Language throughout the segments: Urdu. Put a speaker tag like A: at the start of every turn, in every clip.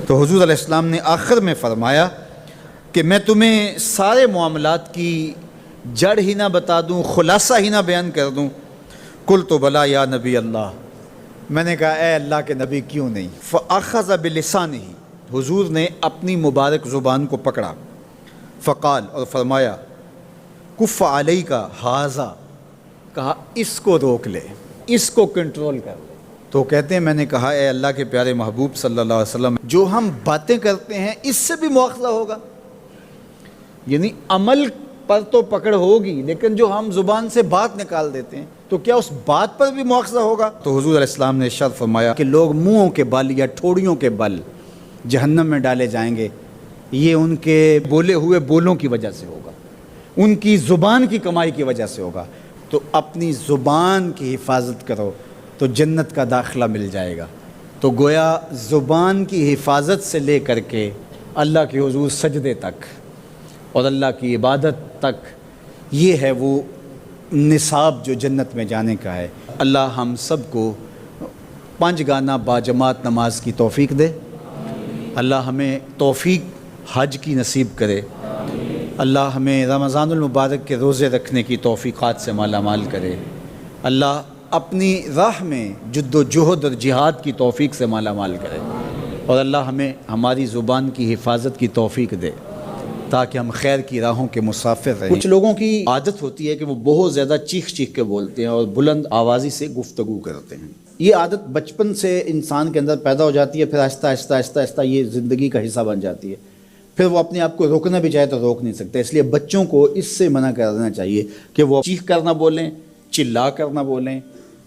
A: تو حضور علیہ السلام نے آخر میں فرمایا کہ میں تمہیں سارے معاملات کی جڑ ہی نہ بتا دوں، خلاصہ ہی نہ بیان کر دوں؟ قلت بلا یا نبی اللہ، میں نے کہا اے اللہ کے نبی کیوں نہیں؟ فاخذ بلسانہ، حضور نے اپنی مبارک زبان کو پکڑا، فقال، اور فرمایا، کف علیک ھذا، کہا اس کو روک لے، اس کو کنٹرول کر لے۔ تو کہتے ہیں میں نے کہا اے اللہ کے پیارے محبوب صلی اللہ علیہ وسلم، جو ہم باتیں کرتے ہیں اس سے بھی مواخذہ ہوگا؟ یعنی عمل پر تو پکڑ ہوگی، لیکن جو ہم زبان سے بات نکال دیتے ہیں تو کیا اس بات پر بھی مواخذہ ہوگا؟ تو حضور علیہ السلام نے ارشاد فرمایا کہ لوگ منہوں کے بل یا ٹھوڑیوں کے بل جہنم میں ڈالے جائیں گے، یہ ان کے بولے ہوئے بولوں کی وجہ سے ہوگا، ان کی زبان کی کمائی کی وجہ سے ہوگا۔ تو اپنی زبان کی حفاظت کرو تو جنت کا داخلہ مل جائے گا۔ تو گویا زبان کی حفاظت سے لے کر کے اللہ کے حضور سجدے تک اور اللہ کی عبادت تک، یہ ہے وہ نصاب جو جنت میں جانے کا ہے۔ اللہ ہم سب کو 5 گانا باجماعت نماز کی توفیق دے، اللہ ہمیں توفیق حج کی نصیب کرے، اللہ ہمیں رمضان المبارک کے روزے رکھنے کی توفیقات سے مالا مال کرے، اللہ اپنی راہ میں جد و جہد اور جہاد کی توفیق سے مالا مال کرے، اور اللہ ہمیں ہماری زبان کی حفاظت کی توفیق دے تاکہ ہم خیر کی راہوں کے مسافر رہیں۔ کچھ لوگوں کی عادت ہوتی ہے کہ وہ بہت زیادہ چیخ چیخ کے بولتے ہیں اور بلند آوازی سے گفتگو کرتے ہیں۔ یہ عادت بچپن سے انسان کے اندر پیدا ہو جاتی ہے، پھر آہستہ آہستہ آہستہ آہستہ یہ زندگی کا حصہ بن جاتی ہے، پھر وہ اپنے آپ کو روکنا بھی چاہے تو روک نہیں سکتے۔ اس لیے بچوں کو اس سے منع کر دینا چاہیے کہ وہ چیخ کر نہ بولیں، چلا کر نہ بولیں،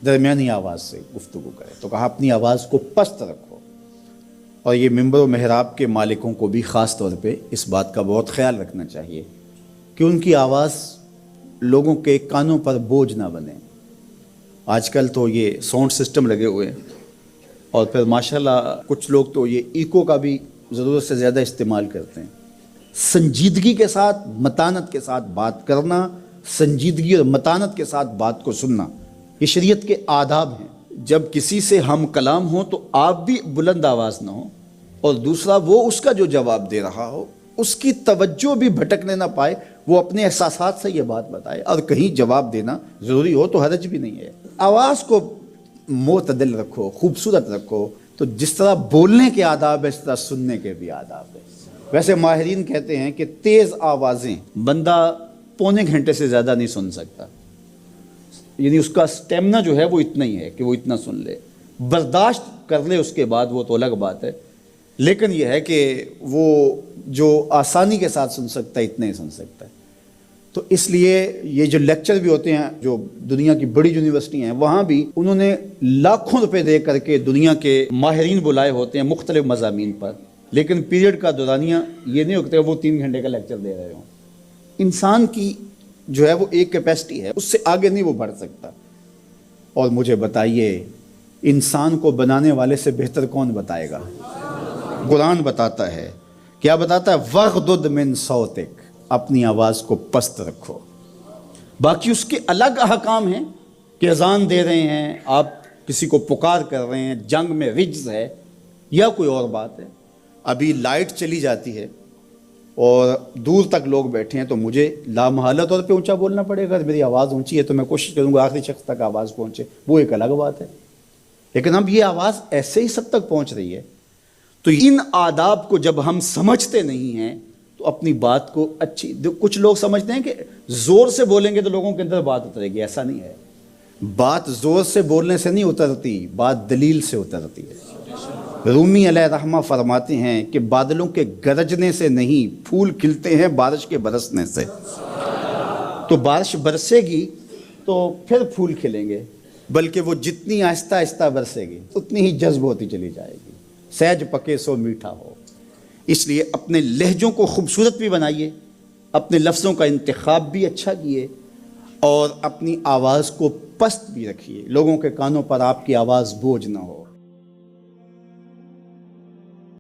A: درمیانی آواز سے گفتگو کریں۔ تو کہا اپنی آواز کو پست رکھو، اور یہ ممبر و محراب کے مالکوں کو بھی خاص طور پہ اس بات کا بہت خیال رکھنا چاہیے کہ ان کی آواز لوگوں کے کانوں پر بوجھ نہ بنے۔ آج کل تو یہ ساؤنڈ سسٹم لگے ہوئے ہیں، اور پھر ماشاءاللہ کچھ لوگ تو یہ ایکو کا بھی ضرورت سے زیادہ استعمال کرتے ہیں۔ سنجیدگی کے ساتھ، متانت کے ساتھ بات کرنا، سنجیدگی اور متانت کے ساتھ بات کو سننا، یہ شریعت کے آداب ہیں۔ جب کسی سے ہم کلام ہوں تو آپ بھی بلند آواز نہ ہو، اور دوسرا وہ اس کا جو جواب دے رہا ہو اس کی توجہ بھی بھٹکنے نہ پائے، وہ اپنے احساسات سے یہ بات بتائے، اور کہیں جواب دینا ضروری ہو تو حرج بھی نہیں ہے۔ آواز کو معتدل رکھو، خوبصورت رکھو۔ تو جس طرح بولنے کے آداب ہے اس طرح سننے کے بھی آداب ہے۔ ویسے ماہرین کہتے ہیں کہ تیز آوازیں بندہ پونے گھنٹے سے زیادہ نہیں سن سکتا، یعنی اس کا سٹیمنا جو ہے وہ اتنا ہی ہے کہ وہ اتنا سن لے، برداشت کر لے اس کے بعد وہ تو الگ بات ہے، لیکن یہ ہے کہ وہ جو آسانی کے ساتھ سن سکتا ہے اتنا ہی سن سکتا ہے۔ تو اس لیے یہ جو لیکچر بھی ہوتے ہیں جو دنیا کی بڑی یونیورسٹی ہیں، وہاں بھی انہوں نے لاکھوں روپے دے کر کے دنیا کے ماہرین بلائے ہوتے ہیں مختلف مضامین پر، لیکن پیریڈ کا دورانیہ یہ نہیں ہوتا وہ 3 گھنٹے کا لیکچر دے رہے ہوں۔ انسان کی جو ہے وہ ایک کیپیسٹی ہے، اس سے آگے نہیں وہ بڑھ سکتا۔ اور مجھے بتائیے انسان کو بنانے والے سے بہتر کون بتائے گا؟ قرآن بتاتا ہے، کیا بتاتا ہے؟ وَغْضُضْ مِنْ صَوْتِكَ، اپنی آواز کو پست رکھو۔ باقی اس کے الگ احکام ہیں کہ اذان دے رہے ہیں، آپ کسی کو پکار کر رہے ہیں، جنگ میں رجز ہے یا کوئی اور بات ہے۔ ابھی لائٹ چلی جاتی ہے اور دور تک لوگ بیٹھے ہیں تو مجھے لامحالہ طور پہ اونچا بولنا پڑے گا۔ میری آواز اونچی ہے تو میں کوشش کروں گا آخری شخص تک آواز پہنچے، وہ ایک الگ بات ہے۔ لیکن اب یہ آواز ایسے ہی سب تک پہنچ رہی ہے۔ تو ان آداب کو جب ہم سمجھتے نہیں ہیں تو اپنی بات کو اچھی، کچھ لوگ سمجھتے ہیں کہ زور سے بولیں گے تو لوگوں کے اندر بات اترے گی، ایسا نہیں ہے۔ بات زور سے بولنے سے نہیں اترتی، بات دلیل سے اترتی ہے۔ رومی علیہ رحمہ فرماتے ہیں کہ بادلوں کے گرجنے سے نہیں، پھول کھلتے ہیں بارش کے برسنے سے۔ تو بارش برسے گی تو پھر پھول کھلیں گے، بلکہ وہ جتنی آہستہ آہستہ برسے گی اتنی ہی جذب ہوتی چلی جائے گی۔ سہج پکے سو میٹھا ہو۔ اس لیے اپنے لہجوں کو خوبصورت بھی بنائیے، اپنے لفظوں کا انتخاب بھی اچھا کیے، اور اپنی آواز کو پست بھی رکھیے، لوگوں کے کانوں پر آپ کی آواز بوجھ نہ ہو۔